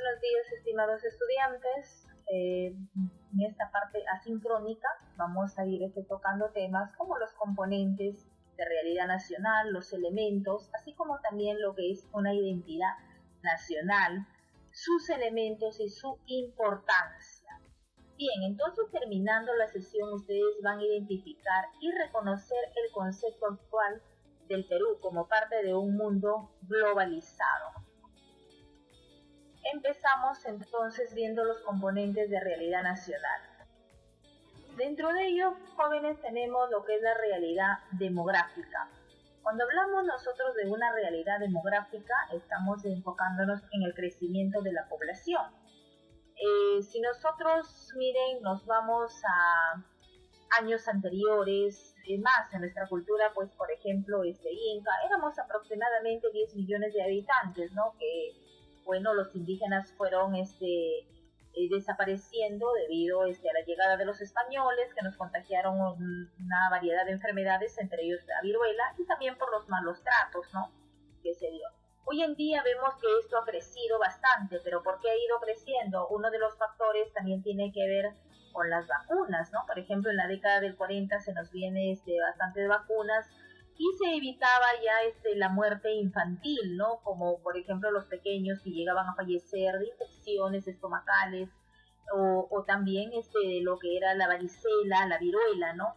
Buenos días, estimados estudiantes. En esta parte asincrónica vamos a ir tocando temas como los componentes de realidad nacional, los elementos, así como también lo que es una identidad nacional, sus elementos y su importancia. Bien, entonces terminando la sesión ustedes van a identificar y reconocer el concepto actual del Perú como parte de un mundo globalizado. Empezamos entonces viendo los componentes de realidad nacional. Dentro de ellos, jóvenes, tenemos lo que es la realidad demográfica. Cuando hablamos nosotros de una realidad demográfica, estamos enfocándonos en el crecimiento de la población. Si nosotros, miren, nos vamos a años anteriores, más en nuestra cultura, pues por ejemplo, Inca, éramos aproximadamente 10 millones de habitantes, ¿no? Que bueno, los indígenas fueron desapareciendo debido a la llegada de los españoles, que nos contagiaron una variedad de enfermedades, entre ellos la viruela, y también por los malos tratos, ¿no?, que se dio. Hoy en día vemos que esto ha crecido bastante, pero ¿por qué ha ido creciendo? Uno de los factores también tiene que ver con las vacunas, ¿no? Por ejemplo, en la década del 40 se nos viene bastante de vacunas, y se evitaba ya la muerte infantil, ¿no? Como por ejemplo los pequeños que llegaban a fallecer de infecciones estomacales o también lo que era la varicela, la viruela, ¿no?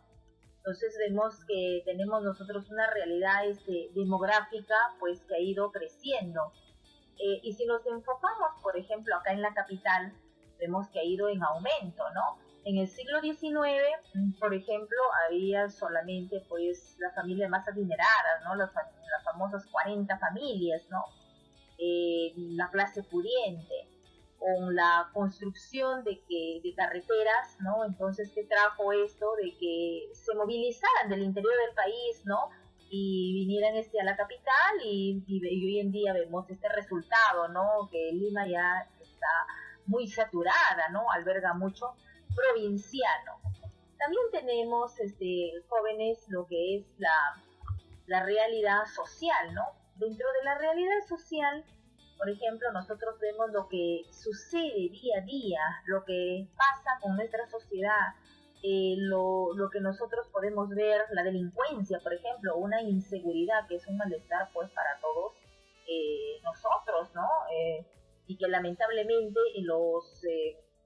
Entonces vemos que tenemos nosotros una realidad demográfica pues que ha ido creciendo. Y si nos enfocamos, por ejemplo, acá en la capital, vemos que ha ido en aumento, ¿no? En el siglo XIX, por ejemplo, había solamente pues las familias más adineradas, ¿no? Las famosas 40 familias, ¿no? La clase pudiente, con la construcción de carreteras, ¿no? Entonces, ¿qué trajo esto? De que se movilizaran del interior del país, ¿no? Y vinieran a la capital y hoy en día vemos este resultado, ¿no? Que Lima ya está muy saturada, ¿no? Alberga mucho provinciano. También tenemos, jóvenes, lo que es la realidad social, ¿no? Dentro de la realidad social, por ejemplo, nosotros vemos lo que sucede día a día, lo que pasa con nuestra sociedad, lo que nosotros podemos ver, la delincuencia, por ejemplo, una inseguridad que es un malestar pues para todos nosotros, ¿no? Y que lamentablemente los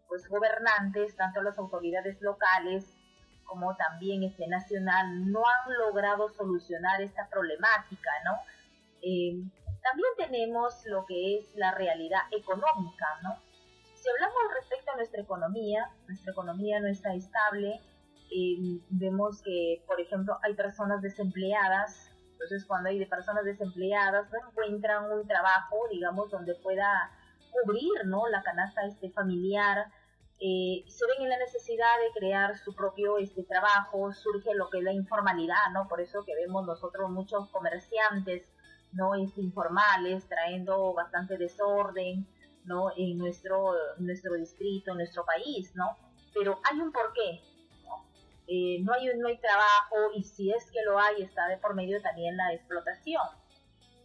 pues gobernantes, tanto las autoridades locales como también nacional, no han logrado solucionar esta problemática, ¿no? También tenemos lo que es la realidad económica, ¿no? Si hablamos respecto a nuestra economía no está estable. Vemos que, por ejemplo, hay personas desempleadas. Entonces, cuando hay personas desempleadas, no encuentran un trabajo, digamos, donde pueda cubrir, ¿no?, la canasta familiar. Se ven en la necesidad de crear su propio trabajo, surge lo que es la informalidad, ¿no? Por eso que vemos nosotros muchos comerciantes, ¿no?, informales, trayendo bastante desorden, ¿no?, en nuestro distrito, en nuestro país, ¿no? Pero hay un porqué, ¿no? No hay trabajo, y si es que lo hay, está de por medio también la explotación.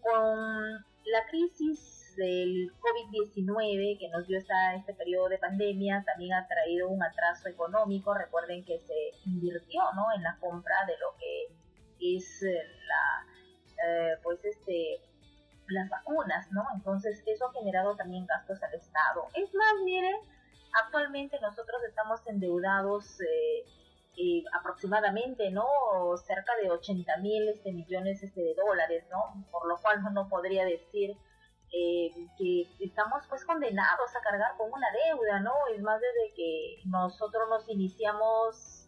Con la crisis del COVID-19 que nos dio este periodo de pandemia, también ha traído un atraso económico. Recuerden que se invirtió, ¿no?, en la compra de lo que es las vacunas, ¿no? Entonces eso ha generado también gastos al Estado. Es más, miren, actualmente nosotros estamos endeudados aproximadamente, ¿no?, cerca de 80,000 millones de dólares, ¿no? Por lo cual no podría decir que estamos pues condenados a cargar con una deuda, ¿no? Es más, desde que nosotros nos iniciamos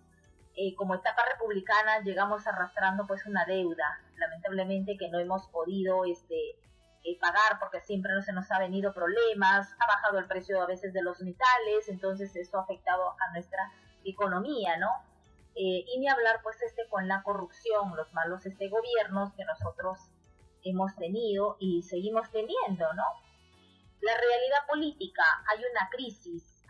como etapa republicana, llegamos arrastrando pues una deuda, lamentablemente, que no hemos podido pagar, porque siempre se nos ha venido problemas, ha bajado el precio a veces de los metales, entonces eso ha afectado a nuestra economía, ¿no? Y ni hablar pues con la corrupción, los malos gobiernos que nosotros hemos tenido y seguimos teniendo, ¿no? La realidad política, hay una crisis,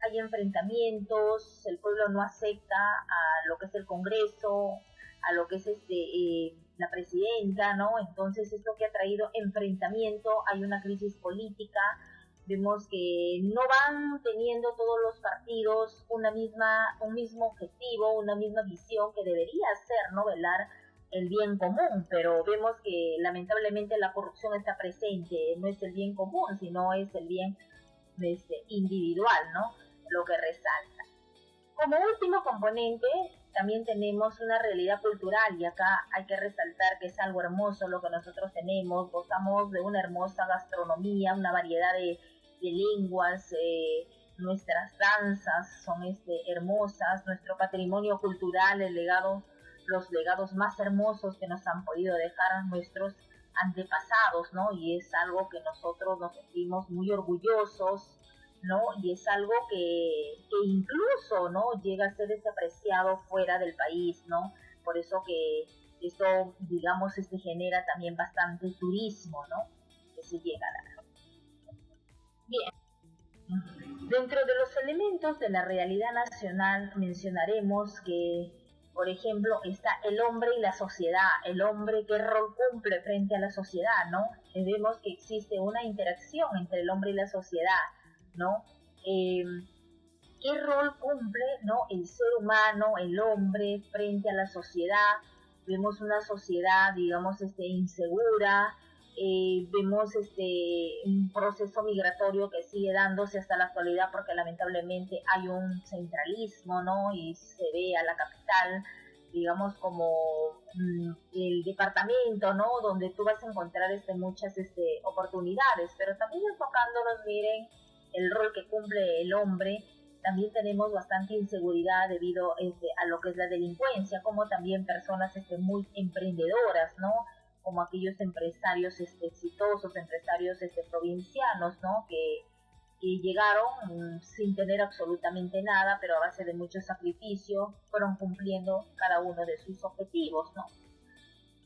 hay enfrentamientos, el pueblo no acepta a lo que es el Congreso, a lo que es la presidenta, ¿no? Entonces esto que ha traído enfrentamiento, hay una crisis política, Vemos que no van teniendo todos los partidos un mismo objetivo, una misma visión que debería ser, ¿no? Velar el bien común, pero vemos que lamentablemente la corrupción está presente, no es el bien común, sino es el bien individual, ¿no? Lo que resalta. Como último componente, también tenemos una realidad cultural y acá hay que resaltar que es algo hermoso lo que nosotros tenemos, gozamos de una hermosa gastronomía, una variedad de lenguas, nuestras danzas son hermosas, nuestro patrimonio cultural, los legados más hermosos que nos han podido dejar nuestros antepasados, ¿no? Y es algo que nosotros nos sentimos muy orgullosos, ¿no? Y es algo que incluso, ¿no? Llega a ser desapreciado fuera del país, ¿no? Por eso que esto, digamos, genera también bastante turismo, ¿no? Que se llega a dar. Bien. Dentro de los elementos de la realidad nacional mencionaremos que, por ejemplo, está el hombre y la sociedad, el hombre qué rol cumple frente a la sociedad, ¿no? Vemos que existe una interacción entre el hombre y la sociedad, ¿no? ¿Qué rol cumple, ¿no? El ser humano, el hombre frente a la sociedad? Vemos una sociedad, digamos, insegura, vemos un proceso migratorio que sigue dándose hasta la actualidad porque lamentablemente hay un centralismo, ¿no? Y se ve a la capital, digamos, como el departamento, ¿no? Donde tú vas a encontrar muchas oportunidades, pero también enfocándonos, miren, el rol que cumple el hombre, también tenemos bastante inseguridad debido a lo que es la delincuencia, como también personas muy emprendedoras, ¿no? Como aquellos empresarios exitosos, empresarios provincianos, ¿no? Que llegaron sin tener absolutamente nada, pero a base de mucho sacrificio fueron cumpliendo cada uno de sus objetivos, ¿no?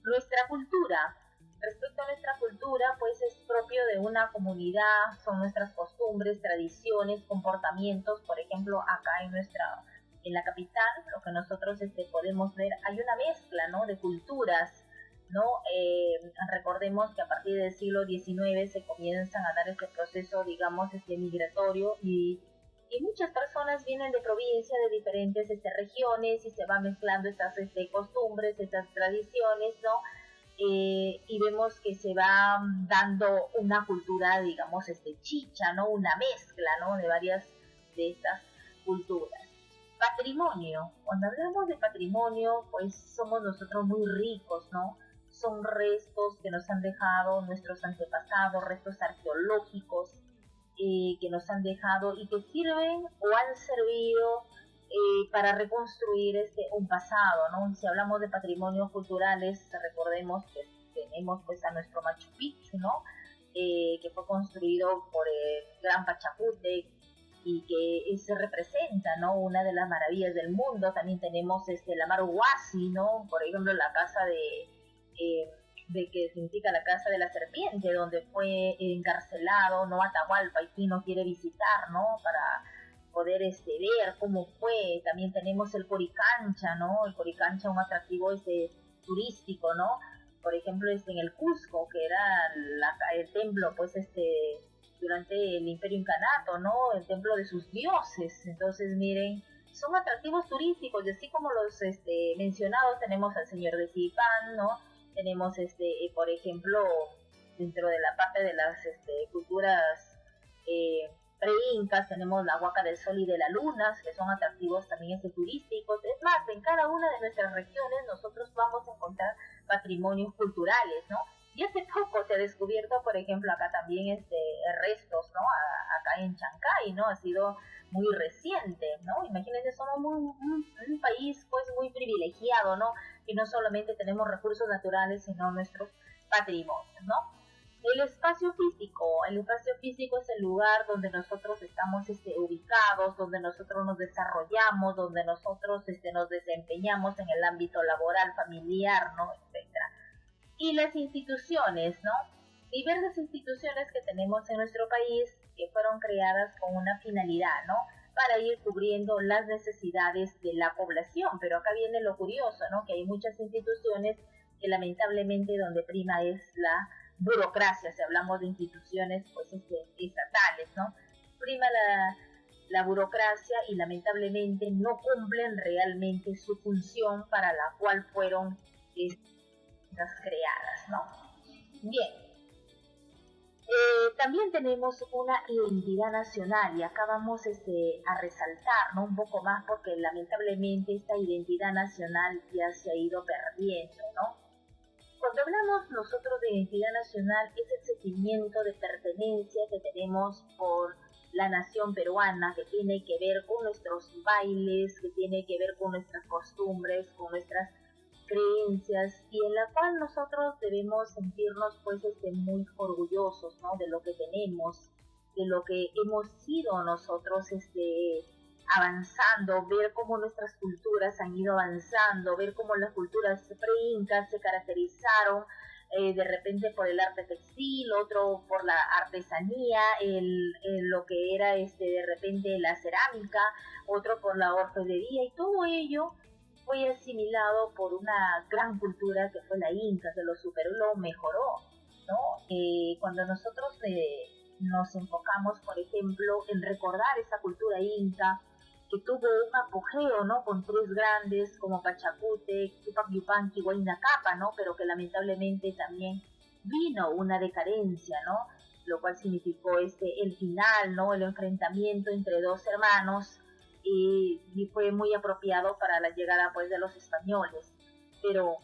Nuestra cultura. Respecto a nuestra cultura, pues es propio de una comunidad, son nuestras costumbres, tradiciones, comportamientos. Por ejemplo, acá en la capital, lo que nosotros podemos ver, hay una mezcla, ¿no? De culturas, ¿no? Recordemos que a partir del siglo XIX se comienzan a dar este proceso, digamos, migratorio y muchas personas vienen de provincias, de diferentes regiones y se van mezclando estas costumbres, estas tradiciones, ¿no? Y vemos que se va dando una cultura, digamos, chicha, ¿no? Una mezcla, ¿no? De varias de estas culturas. Patrimonio. Cuando hablamos de patrimonio, pues somos nosotros muy ricos, ¿no? Son restos que nos han dejado nuestros antepasados, restos arqueológicos que nos han dejado y que sirven o han servido para reconstruir un pasado, ¿no? Si hablamos de patrimonios culturales, recordemos que tenemos pues a nuestro Machu Picchu, ¿no? Que fue construido por el gran Pachacútec y que se representa, ¿no? Una de las maravillas del mundo. También tenemos la Maruhuasi, ¿no? Por ejemplo, la casa de que significa la casa de la serpiente, donde fue encarcelado, ¿no? Atahualpa, y quien no quiere visitar, ¿no? Para poder ver cómo fue. También tenemos el Coricancha, ¿no? El Coricancha, un atractivo turístico, ¿no? Por ejemplo, en el Cusco, que era el templo, pues durante el Imperio Incanato, ¿no? El templo de sus dioses. Entonces, miren, son atractivos turísticos, y así como los mencionados, tenemos al Señor de Sipán, ¿no? Tenemos, por ejemplo, dentro de la parte de las culturas pre-incas, tenemos la Huaca del Sol y de la Luna, que son atractivos también turísticos. Es más, en cada una de nuestras regiones nosotros vamos a encontrar patrimonios culturales, ¿no? Y hace poco se ha descubierto, por ejemplo, acá también restos, ¿no? Acá en Chancay, ¿no? Ha sido muy reciente, ¿no? Imagínense, somos un país pues muy privilegiado, ¿no? Que no solamente tenemos recursos naturales, sino nuestros patrimonios, ¿no? El espacio físico es el lugar donde nosotros estamos ubicados, donde nosotros nos desarrollamos, donde nosotros nos desempeñamos en el ámbito laboral, familiar, ¿no? Etcétera. Y las instituciones, ¿no? Diversas instituciones que tenemos en nuestro país que fueron creadas con una finalidad, ¿no? Para ir cubriendo las necesidades de la población. Pero acá viene lo curioso, ¿no? Que hay muchas instituciones que lamentablemente donde prima es la burocracia. Si hablamos de instituciones, pues estatales, ¿no? Prima la burocracia y lamentablemente no cumplen realmente su función para la cual fueron creadas, ¿no? Bien, también tenemos una identidad nacional y acá vamos a resaltar, ¿no? Un poco más porque lamentablemente esta identidad nacional ya se ha ido perdiendo, ¿no? Cuando hablamos nosotros de identidad nacional es el sentimiento de pertenencia que tenemos por la nación peruana, que tiene que ver con nuestros bailes, que tiene que ver con nuestras costumbres, con nuestras creencias, y en la cual nosotros debemos sentirnos pues muy orgullosos, ¿no? De lo que tenemos, de lo que hemos sido nosotros avanzando, ver cómo nuestras culturas han ido avanzando, ver cómo las culturas pre-incas se caracterizaron de repente por el arte textil, otro por la artesanía, lo que era de repente la cerámica, otro por la orfebrería, y todo ello fue asimilado por una gran cultura que fue la inca, que lo superó, lo mejoró, ¿no? Cuando nosotros nos enfocamos, por ejemplo, en recordar esa cultura inca, que tuvo un apogeo, ¿no? Con tres grandes como Pachacútec, Tupac Yupanqui, Huayna Cápac, ¿no? Pero que lamentablemente también vino una decadencia, ¿no? Lo cual significó el final, ¿no? El enfrentamiento entre dos hermanos, y fue muy apropiado para la llegada pues de los españoles. Pero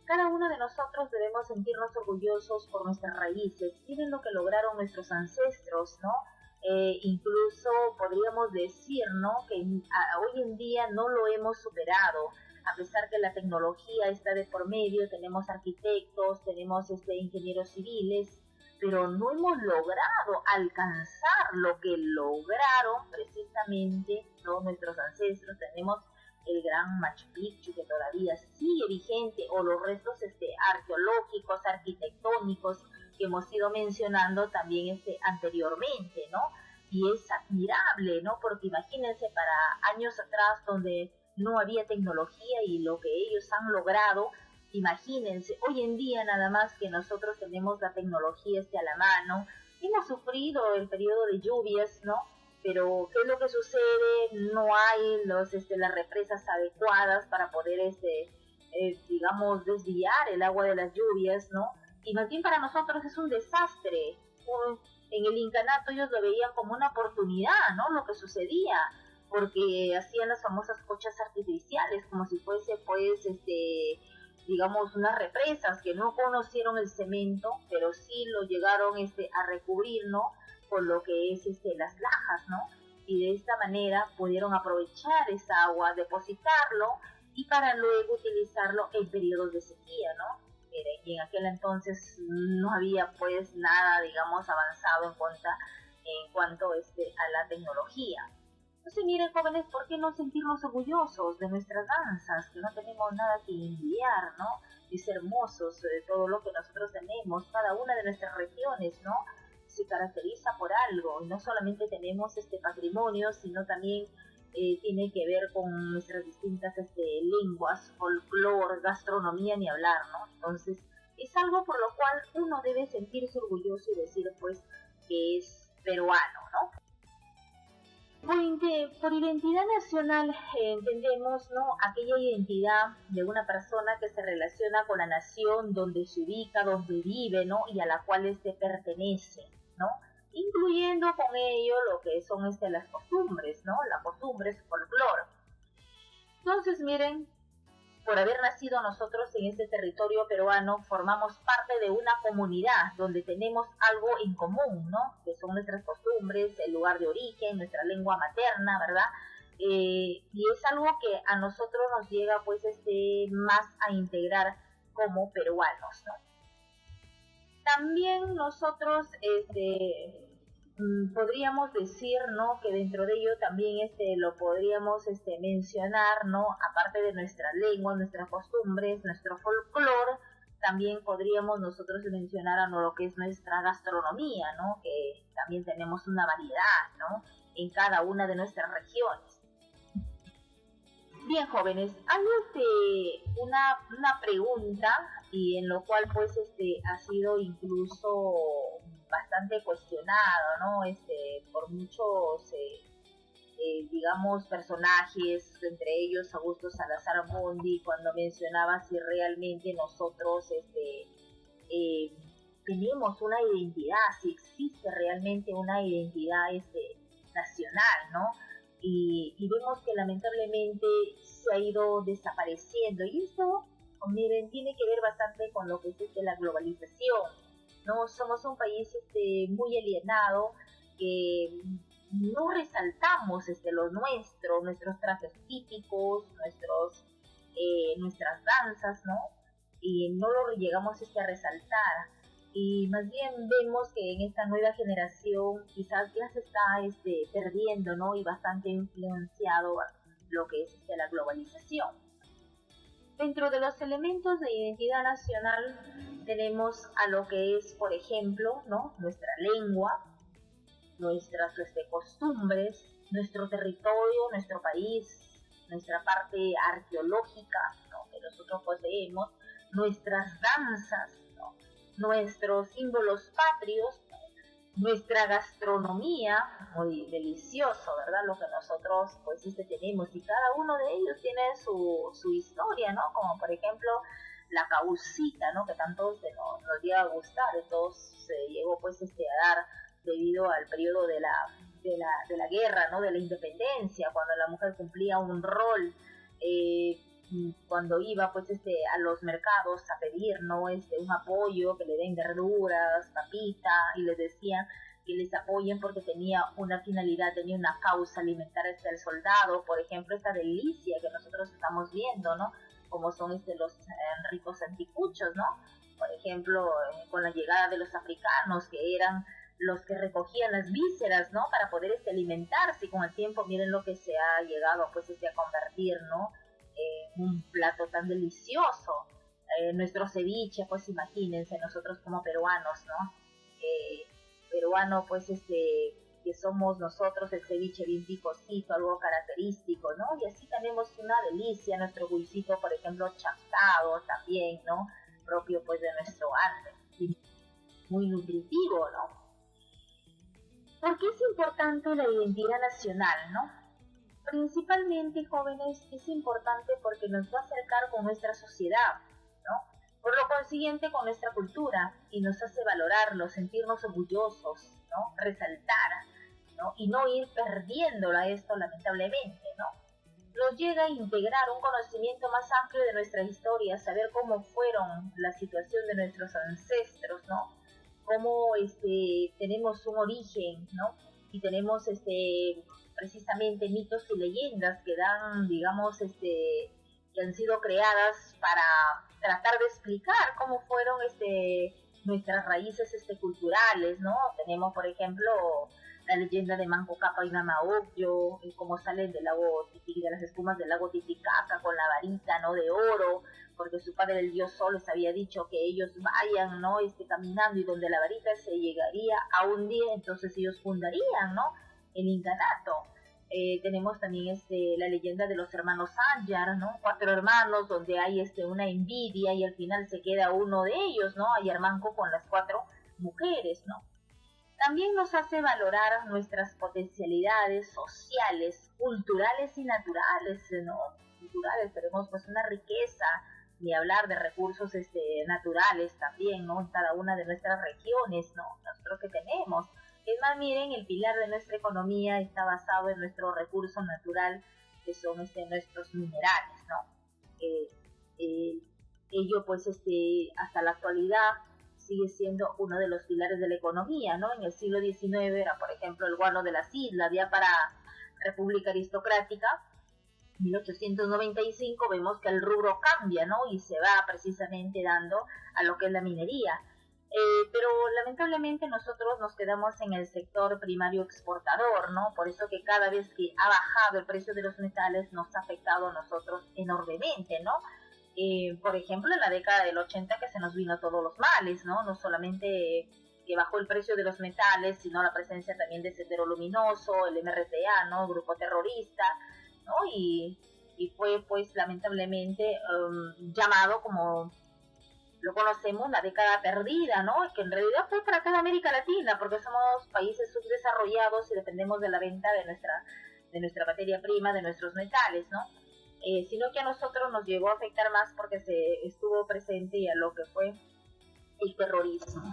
cada uno de nosotros debemos sentirnos orgullosos por nuestras raíces. Miren lo que lograron nuestros ancestros, ¿no? Incluso podríamos decir, ¿no? Que hoy en día no lo hemos superado, a pesar que la tecnología está de por medio, tenemos arquitectos, tenemos ingenieros civiles, pero no hemos logrado alcanzar lo que lograron precisamente todos nuestros ancestros. Tenemos el gran Machu Picchu que todavía sigue vigente, o los restos arqueológicos, arquitectónicos que hemos ido mencionando también anteriormente, ¿no? Y es admirable, ¿no? Porque imagínense para años atrás donde no había tecnología y lo que ellos han logrado. Imagínense, hoy en día nada más que nosotros tenemos la tecnología a la mano, hemos sufrido el periodo de lluvias, ¿no? Pero ¿qué es lo que sucede? No hay las represas adecuadas para poder, digamos, desviar el agua de las lluvias, ¿no? Y más bien para nosotros es un desastre. En el incanato ellos lo veían como una oportunidad, ¿no? Lo que sucedía, porque hacían las famosas cochas artificiales, como si fuese, pues, digamos, unas represas que no conocieron el cemento, pero sí lo llegaron a recubrir, ¿no? Con lo que es las lajas, ¿no? Y de esta manera pudieron aprovechar esa agua, depositarlo y para luego utilizarlo en periodos de sequía, ¿no? Y en aquel entonces no había pues nada, digamos, avanzado en cuanto a la tecnología. Entonces, miren, jóvenes, ¿por qué no sentirnos orgullosos de nuestras danzas? Que no tenemos nada que envidiar, ¿no? Es hermoso todo lo que nosotros tenemos, cada una de nuestras regiones, ¿no? Se caracteriza por algo, y no solamente tenemos patrimonio, sino también tiene que ver con nuestras distintas lenguas, folclore, gastronomía, ni hablar, ¿no? Entonces, es algo por lo cual uno debe sentirse orgulloso y decir, pues, que es peruano, ¿no? Por identidad nacional entendemos, ¿no? Aquella identidad de una persona que se relaciona con la nación donde se ubica, donde vive, ¿no? Y a la cual pertenece, ¿no? Incluyendo con ello lo que son las costumbres, ¿no? Las costumbres, folclore. Entonces, miren, por haber nacido nosotros en este territorio peruano, formamos parte de una comunidad donde tenemos algo en común, ¿no? Que son nuestras costumbres, el lugar de origen, nuestra lengua materna, ¿verdad? Y es algo que a nosotros nos llega, pues, más a integrar como peruanos, ¿no? También nosotros, podríamos decir, ¿no? Que dentro de ello también lo podríamos mencionar, ¿no? Aparte de nuestra lengua, nuestras costumbres, nuestro folclore, también podríamos nosotros mencionar a lo que es nuestra gastronomía, ¿no? Que también tenemos una variedad, ¿no? En cada una de nuestras regiones. Bien, jóvenes, hay una pregunta, y en lo cual pues ha sido incluso bastante bastante cuestionado, ¿no? Por muchos, digamos, personajes, entre ellos Augusto Salazar Mondi, cuando mencionaba si realmente nosotros, eh, tenemos una identidad, si existe realmente una identidad, nacional, ¿no? Y vemos que lamentablemente se ha ido desapareciendo, y esto, miren, tiene que ver bastante con lo que es la globalización, ¿no? Somos un país muy alienado, que no resaltamos lo nuestro, nuestros trajes típicos, nuestras danzas, ¿no? Y no lo llegamos a resaltar. Y más bien vemos que en esta nueva generación quizás ya se está perdiendo, ¿no? Y bastante influenciado lo que es la globalización. Dentro de los elementos de identidad nacional tenemos a lo que es, por ejemplo, ¿no? Nuestra lengua, nuestras costumbres, nuestro territorio, nuestro país, nuestra parte arqueológica, ¿no? Que nosotros poseemos, nuestras danzas, ¿no? Nuestros símbolos patrios, ¿no? Nuestra gastronomía, muy delicioso, ¿verdad? Lo que nosotros pues tenemos, y cada uno de ellos tiene su historia, ¿no? Como por ejemplo la caucita, ¿no? Que tanto nos llega a gustar, entonces se llegó pues a dar debido al periodo de la guerra, ¿no? De la independencia, cuando la mujer cumplía un rol, cuando iba pues a los mercados a pedir, ¿no? Un apoyo, que le den verduras, papita, y les decían que les apoyen porque tenía una finalidad, tenía una causa, alimentar al soldado. Por ejemplo, esta delicia que nosotros estamos viendo, ¿no? Como son los ricos anticuchos, ¿no? Por ejemplo, con la llegada de los africanos, que eran los que recogían las vísceras, ¿no? Para poder alimentarse, y con el tiempo miren lo que se ha llegado pues a convertir, ¿no? Un plato tan delicioso. Nuestro ceviche, pues imagínense, nosotros como peruanos, ¿no? Peruano, pues que somos nosotros, el ceviche bien picosito, algo característico, ¿no? Y así tenemos una delicia, nuestro guisito, por ejemplo, chactado también, ¿no? Propio pues de nuestro Andes, muy nutritivo, ¿no? ¿Por qué es importante la identidad nacional, no? Principalmente, jóvenes, es importante porque nos va a acercar con nuestra sociedad, ¿no? Por lo consiguiente, con nuestra cultura, y nos hace valorarlo, sentirnos orgullosos, ¿no? Resaltar, ¿no? Y no ir perdiéndola esto, lamentablemente, ¿no? Nos llega a integrar un conocimiento más amplio de nuestra historia, saber cómo fueron la situación de nuestros ancestros, ¿no? Cómo tenemos un origen, ¿no? Y tenemos precisamente mitos y leyendas que dan, digamos, que han sido creadas para tratar de explicar cómo fueron nuestras raíces culturales, ¿no? Tenemos, por ejemplo, la leyenda de Manco Cápac y Mama Ocllo, cómo salen del lago Titicaca, de las espumas del lago Titicaca con la varita, ¿no? De oro, porque su padre, el dios Sol, les había dicho que ellos vayan, ¿no? Caminando, y donde la varita se llegaría a un día, entonces ellos fundarían, ¿no? El incanato. Tenemos también la leyenda de los hermanos Ayar, ¿no? 4 hermanos, donde hay una envidia, y al final se queda uno de ellos, ¿no? Ayar Manco con las 4 mujeres, ¿no? También nos hace valorar nuestras potencialidades sociales, culturales y naturales, ¿no? Culturales, tenemos pues una riqueza, ni hablar de recursos naturales también, ¿no? En cada una de nuestras regiones, ¿no? Nosotros que tenemos. Es más, miren, el pilar de nuestra economía está basado en nuestro recurso natural, que son nuestros minerales, ¿no? Ello, pues, hasta la actualidad sigue siendo uno de los pilares de la economía, ¿no? En el siglo XIX era, por ejemplo, el guano de las islas, ya para República Aristocrática, 1895, vemos que el rubro cambia, ¿no? Y se va precisamente dando a lo que es la minería. Pero lamentablemente nosotros nos quedamos en el sector primario exportador, ¿no? Por eso que cada vez que ha bajado el precio de los metales nos ha afectado a nosotros enormemente, ¿no? Por ejemplo, en la década del 80, que se nos vino todos los males, ¿no? No solamente que bajó el precio de los metales, sino la presencia también de Sendero Luminoso, el MRTA, ¿no? Grupo terrorista, ¿no? Y fue, pues, lamentablemente llamado como lo conocemos la década perdida, ¿no? Que en realidad fue para toda América Latina, porque somos países subdesarrollados y dependemos de la venta de nuestra materia prima, de nuestros metales, ¿no? Sino que a nosotros nos llegó a afectar más porque se estuvo presente a lo que fue el terrorismo.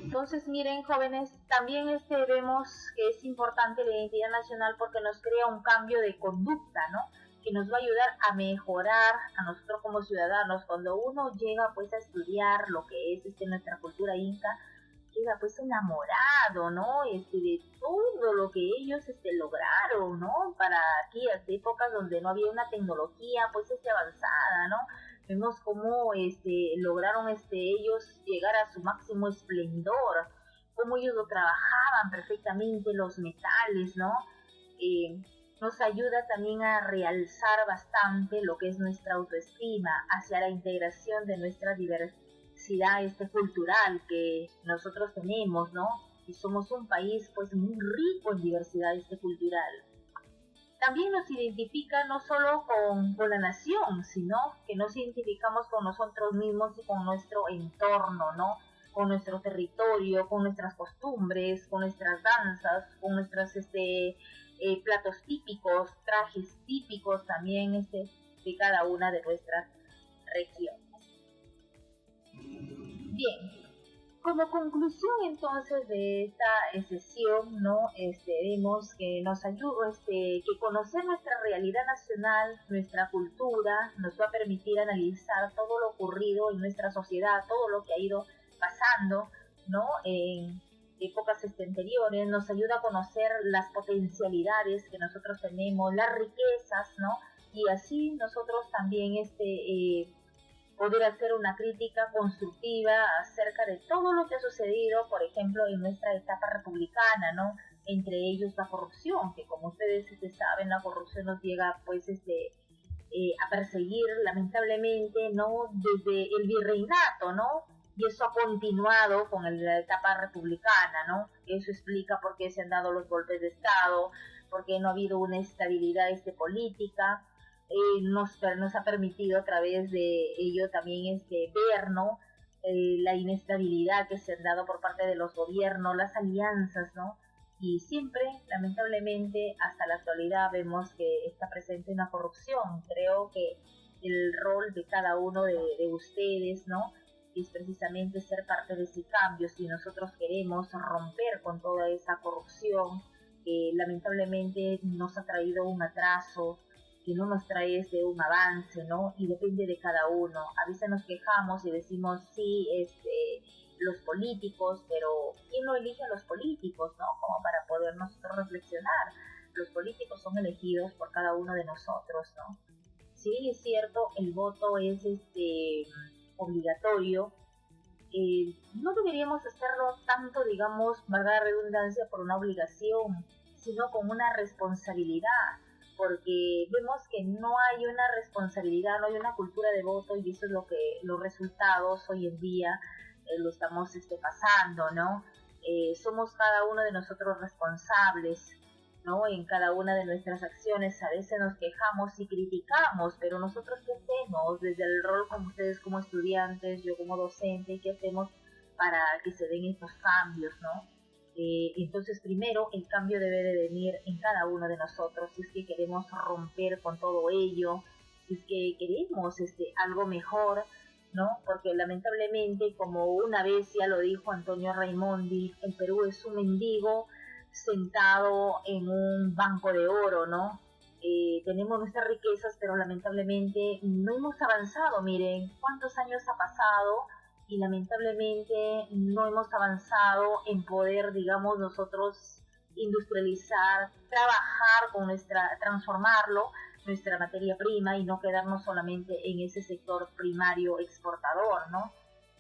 Entonces, miren, jóvenes, también vemos que es importante la identidad nacional porque nos crea un cambio de conducta, ¿no? Que nos va a ayudar a mejorar a nosotros como ciudadanos. Cuando uno llega pues a estudiar lo que es nuestra cultura inca, queda pues enamorado, ¿no? De todo lo que ellos lograron, ¿no? Para aquellas épocas donde no había una tecnología pues avanzada, ¿no? Vemos cómo lograron ellos llegar a su máximo esplendor, cómo ellos lo trabajaban perfectamente los metales, ¿no? Nos ayuda también a realzar bastante lo que es nuestra autoestima hacia la integración de nuestra diversidad cultural que nosotros tenemos, ¿no? Y somos un país pues muy rico en diversidad cultural. También nos identifica no solo con la nación, sino que nos identificamos con nosotros mismos y con nuestro entorno, ¿no? Con nuestro territorio, con nuestras costumbres, con nuestras danzas, con nuestros platos típicos, trajes típicos también de cada una de nuestras regiones. Bien. Como conclusión entonces de esta sesión, ¿no? Vemos que nos ayuda, que conocer nuestra realidad nacional, nuestra cultura, nos va a permitir analizar todo lo ocurrido en nuestra sociedad, todo lo que ha ido pasando, ¿no? En épocas anteriores, nos ayuda a conocer las potencialidades que nosotros tenemos, las riquezas, ¿no? Y así nosotros también poder hacer una crítica constructiva acerca de todo lo que ha sucedido, por ejemplo, en nuestra etapa republicana, ¿no? Entre ellos la corrupción, que como ustedes saben, la corrupción nos llega pues a perseguir lamentablemente, ¿no? Desde el virreinato, ¿no? Y eso ha continuado con la etapa republicana, ¿no? Eso explica por qué se han dado los golpes de Estado, por qué no ha habido una estabilidad política. Nos ha permitido a través de ello también ver, ¿no? La inestabilidad que se han dado por parte de los gobiernos, las alianzas, ¿no? Y siempre, lamentablemente, hasta la actualidad vemos que está presente una corrupción. Creo que el rol de cada uno de ustedes, ¿no? Es precisamente ser parte de ese cambio. Si nosotros queremos romper con toda esa corrupción, que lamentablemente nos ha traído un atraso, que no nos trae un avance, ¿no? Y depende de cada uno. A veces nos quejamos y decimos, sí, los políticos, pero ¿quién no elige a los políticos, no? Como para poder nosotros reflexionar. Los políticos son elegidos por cada uno de nosotros, ¿no? Sí, es cierto, el voto es obligatorio. No deberíamos hacerlo tanto, digamos, valga la redundancia, por una obligación, sino con una responsabilidad, porque vemos que no hay una responsabilidad, no hay una cultura de voto, y eso es lo que los resultados hoy en día lo estamos pasando, ¿no? Somos cada uno de nosotros responsables, ¿no? En cada una de nuestras acciones. A veces nos quejamos y criticamos, pero nosotros ¿qué hacemos? Desde el rol como ustedes como estudiantes, yo como docente, ¿qué hacemos para que se den estos cambios, ¿no? Entonces primero el cambio debe de venir en cada uno de nosotros, si es que queremos romper con todo ello, si es que queremos algo mejor, ¿no? Porque lamentablemente, como una vez ya lo dijo Antonio Raimondi, el Perú es un mendigo sentado en un banco de oro, ¿no? Tenemos nuestras riquezas, pero lamentablemente no hemos avanzado. Miren cuántos años ha pasado y lamentablemente no hemos avanzado en poder, digamos, nosotros industrializar, trabajar con transformarlo, nuestra materia prima, y no quedarnos solamente en ese sector primario exportador, ¿no?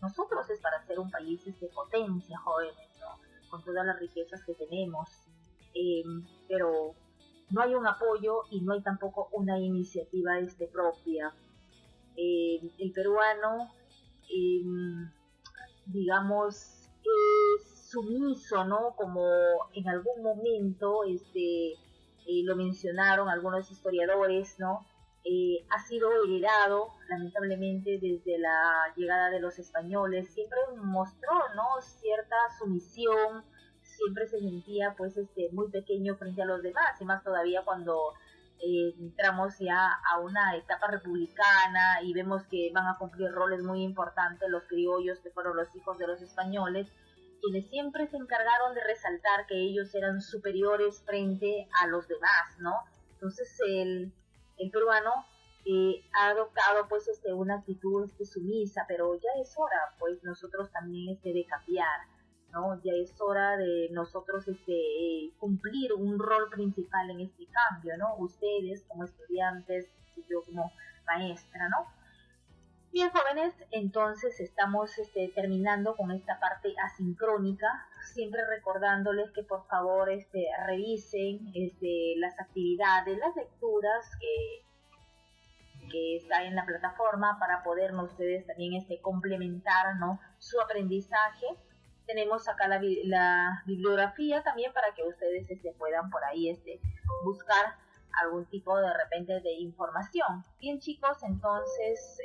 Nosotros es para ser un país de potencia, jóvenes, ¿no? Con todas las riquezas que tenemos, pero no hay un apoyo y no hay tampoco una iniciativa propia. El peruano, digamos, es sumiso, ¿no? Como en algún momento lo mencionaron algunos historiadores, ¿no? ha sido heredado lamentablemente desde la llegada de los españoles. Siempre mostró, ¿no?, cierta sumisión, siempre se sentía pues muy pequeño frente a los demás, y más todavía cuando entramos ya a una etapa republicana y vemos que van a cumplir roles muy importantes los criollos, que fueron los hijos de los españoles, quienes siempre se encargaron de resaltar que ellos eran superiores frente a los demás, ¿no? Entonces el peruano ha adoptado pues una actitud sumisa, pero ya es hora pues nosotros también de cambiar, ¿no? Ya es hora de nosotros cumplir un rol principal en este cambio, ¿no? Ustedes como estudiantes y yo como maestra, ¿no? Bien, jóvenes, entonces estamos terminando con esta parte asincrónica, siempre recordándoles que por favor revisen las actividades, las lecturas que está en la plataforma para poder ustedes también complementar, ¿no?, su aprendizaje. Tenemos acá la bibliografía también para que ustedes puedan por ahí buscar algún tipo de repente de información. Bien, chicos, entonces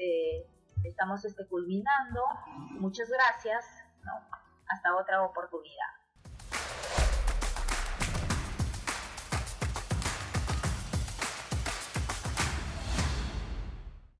estamos culminando. Muchas gracias, ¿no? Hasta otra oportunidad.